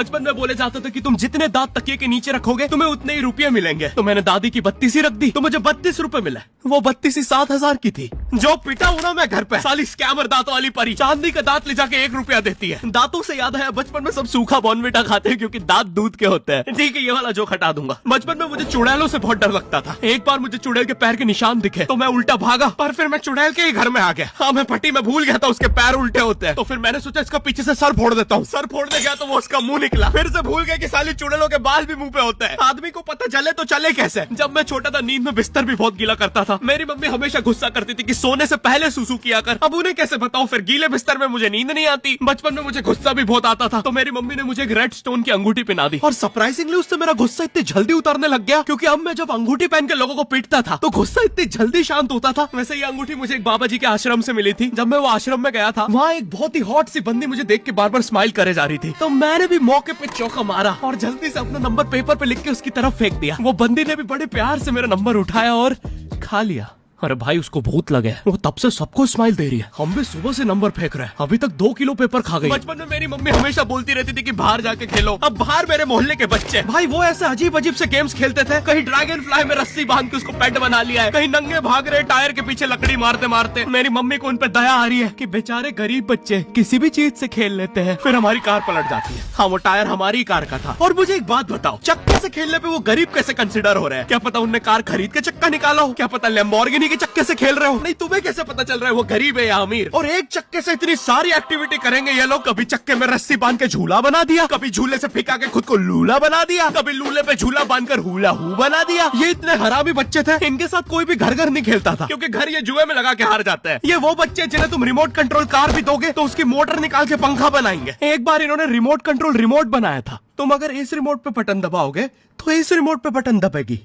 बचपन में बोले जाता था कि तुम जितने दांत तकिए के नीचे रखोगे तुम्हें उतने ही रुपये मिलेंगे। तो मैंने दादी की 32 ही रख दी तो मुझे 32 रुपए मिले। वो 32 ही 7,000 की थी। जो पिटा हूं ना मैं घर पे, साली स्कैमर दांतों वाली परी चांदी का दांत ले जाके 1 रुपया देती है। दांतों से याद है बचपन में सब सूखा बॉर्नविटा खाते हैं क्योंकि दांत दूध के होते हैं। ठीक है, ये वाला जोक हटा दूंगा। बचपन में मुझे चुड़ैलों से बहुत डर लगता था। एक बार मुझे चुड़ैल के पैर के निशान दिखे तो मैं उल्टा भागा, पर फिर मैं चुड़ैल के ही घर में आ गया। हाँ, मैं पट्टी में भूल गया था उसके पैर उल्टे होते हैं। तो फिर मैंने सोचा इसका पीछे से सर फोड़ देता हूँ। सर फोड़ने गया तो वो उसका मुंह निकला। फिर से भूल गया कि साली चुड़ैलों के बाल भी मुंह पे होते हैं। आदमी को पता चले तो चले कैसे। जब मैं छोटा था नींद में बिस्तर भी बहुत गीला करता था। मेरी मम्मी हमेशा गुस्सा करती थी कि सोने से पहले सुसु किया कर। अब उन्हें कैसे बताऊं, फिर गीले बिस्तर में मुझे नींद नहीं आती। बचपन में मुझे गुस्सा भी बहुत आता था तो मेरी मम्मी ने मुझे एक रेड स्टोन की अंगूठी पहना दी और सरप्राइजिंगली उससे मेरा गुस्सा इतनी जल्दी उतरने लग गया क्योंकि अब मैं जब अंगूठी पहन के लोगों को पीटता था तो गुस्सा इतनी जल्दी शांत होता था। वैसे ये अंगूठी मुझे एक बाबा जी के आश्रम से मिली थी। जब मैं वो आश्रम में गया था वहाँ एक बहुत ही हॉट सी बंदी मुझे देख के बार बार स्माइल करे जा रही थी। तो मैंने भी मौके पे चौका मारा और जल्दी से अपना नंबर पेपर पे लिख के उसकी तरफ फेंक दिया। वो बंदी ने भी बड़े प्यार से मेरा नंबर उठाया और खा लिया। अरे भाई, उसको भूत लगे। वो तब से सबको स्माइल दे रही है। हम भी सुबह से नंबर फेंक रहे हैं। अभी तक 2 किलो पेपर खा गई। बचपन में मेरी मम्मी हमेशा बोलती रहती थी कि बाहर जाके खेलो। अब बाहर मेरे मोहल्ले के बच्चे भाई वो ऐसे अजीब अजीब से गेम्स खेलते थे। कहीं ड्रैगन फ्लाई में रस्सी बांध के उसको पेट बना लिया है, कहीं नंगे भाग रहे टायर के पीछे लकड़ी मारते मारते। मेरी मम्मी को उन पे दया आ रही है कि बेचारे गरीब बच्चे किसी भी चीज से खेल लेते हैं। फिर हमारी कार पलट जाती है। हाँ, वो टायर हमारी कार का था। और मुझे एक बात बताओ, चक्के से खेलने पे वो गरीब कैसे कंसिडर हो रहे हैं? क्या पता उनने कार खरीद के चक्का निकाला हो, क्या पता लैम्बोर्गिनी के चक्के से खेल रहे हो। नहीं, तुम्हें कैसे पता चल रहा है वो गरीब है या अमीर? और एक चक्के से इतनी सारी एक्टिविटी करेंगे ये लोग। कभी चक्के में रस्सी बांध के झूला बना दिया, कभी झूले से फिका के खुद को लूला बना दिया, कभी लूले पे झूला बांधकर हुला हू बना दिया। ये इतने हरामी बच्चे थे, इनके साथ कोई भी घर घर नहीं खेलता था क्योंकि घर ये जुए में लगा के हार जाते हैं। ये वो बच्चे जिन्हें तुम रिमोट कंट्रोल कार भी दोगे तो उसकी मोटर निकाल के पंखा बनाएंगे। एक बार इन्होंने रिमोट कंट्रोल रिमोट बनाया था। तुम अगर इस रिमोट पे बटन दबाओगे तो इस रिमोट पे बटन दबेगी,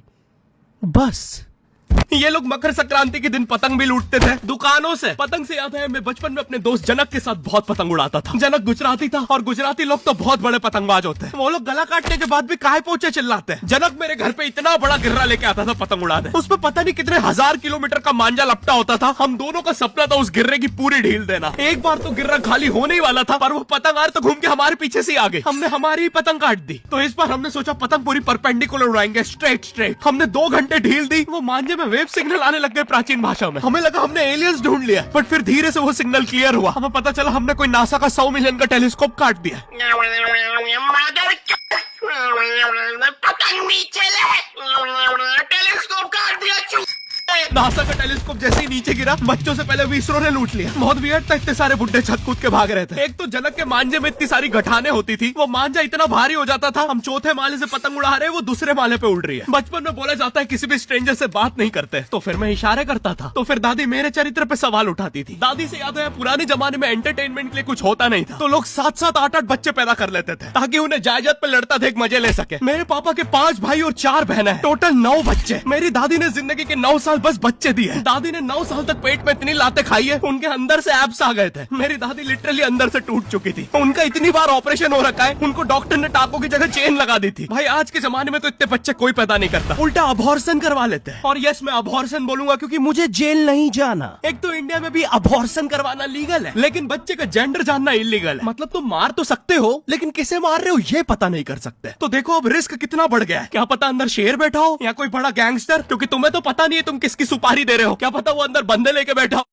बस। ये लोग मकर संक्रांति के दिन पतंग भी लूटते थे दुकानों से। पतंग से याद है मैं बचपन में अपने दोस्त जनक के साथ बहुत पतंग उड़ाता था। जनक गुजराती था और गुजराती लोग तो बहुत बड़े पतंगबाज होते हैं। वो लोग गला काटने के बाद भी काहे पोचे चिल्लाते हैं। जनक मेरे घर पे इतना बड़ा गिर्रा लेके आता था पतंग उड़ाने। उस पर पता नहीं कितने 1000 किलोमीटर का मांझा लपटा होता था। हम दोनों का सपना था उस गिर्रे की पूरी ढील देना। एक बार तो गिर्रा खाली होने ही वाला था पर वो पतंग आर तो घूम के हमारे पीछे से आ गई। हमने हमारी ही पतंग काट दी। तो इस बार हमने सोचा पतंग पूरी परपेंडिकुलर उड़ाएंगे, स्ट्रेट। हमने 2 घंटे ढील दी। वो मांझे में वेव सिग्नल आने लग गए प्राचीन भाषा में। हमें लगा हमने एलियंस ढूंढ लिया, बट फिर धीरे से वो सिग्नल क्लियर हुआ। हमें पता चला हमने कोई नासा का 100 मिलियन का टेलीस्कोप काट दिया। पतंग नीचे ले, टेलीस्कोप काट दिया। नासा का टेलीस्कोप जैसे ही नीचे गिरा बच्चों से पहले विसरो ने लूट लिया। बहुत वियर्ड था, इतने सारे बुड्ढे छत कूद के भाग रहे थे। एक तो जनक के मांझे में इतनी सारी गठाने होती थी, वो मांझा इतना भारी हो जाता था। हम चौथे माले से पतंग उड़ा रहे, वो दूसरे माले पे उड़ रही है। बचपन में बोला जाता है किसी भी स्ट्रेंजर से बात नहीं करते, तो फिर मैं इशारे करता था। तो फिर दादी मेरे चरित्र पे सवाल उठाती थी। दादी से याद है पुराने जमाने में एंटरटेनमेंट के लिए कुछ होता नहीं था तो लोग 7-7, 8-8 बच्चे पैदा कर लेते थे ताकि उन्हें जायदाद पे लड़ता देख मजे ले सके। मेरे पापा के 5 भाई और 4 बहनें हैं, टोटल 9 बच्चे। मेरी दादी ने जिंदगी के 9 साल बस बच्चे दिए। दादी ने 9 साल तक पेट में इतनी लातें खाई है उनके अंदर से एब्स आ गए थे। मेरी दादी लिटरली अंदर से टूट चुकी थी। उनका इतनी बार ऑपरेशन हो रखा है, उनको डॉक्टर ने टाकों की जगह चेन लगा दी थी। भाई आज के जमाने में तो इतने बच्चे कोई पैदा नहीं करता, उल्टा अबॉर्शन करवा लेते हैं। और यस, मैं अबॉर्शन बोलूंगा क्योंकि मुझे जेल नहीं जाना। एक तो इंडिया में भी अबॉर्शन करवाना लीगल है लेकिन बच्चे का जेंडर जानना इलीगल है। मतलब तुम मार तो सकते हो लेकिन किसे मार रहे हो ये पता नहीं कर सकते। तो देखो अब रिस्क कितना बढ़ गया है। क्या पता अंदर शेर बैठा हो या कोई बड़ा गैंगस्टर, क्योंकि तुम्हें तो पता नहीं है तुम किसकी सुपारी दे रहे हो। क्या पता वो अंदर बंदे लेके बैठा हो।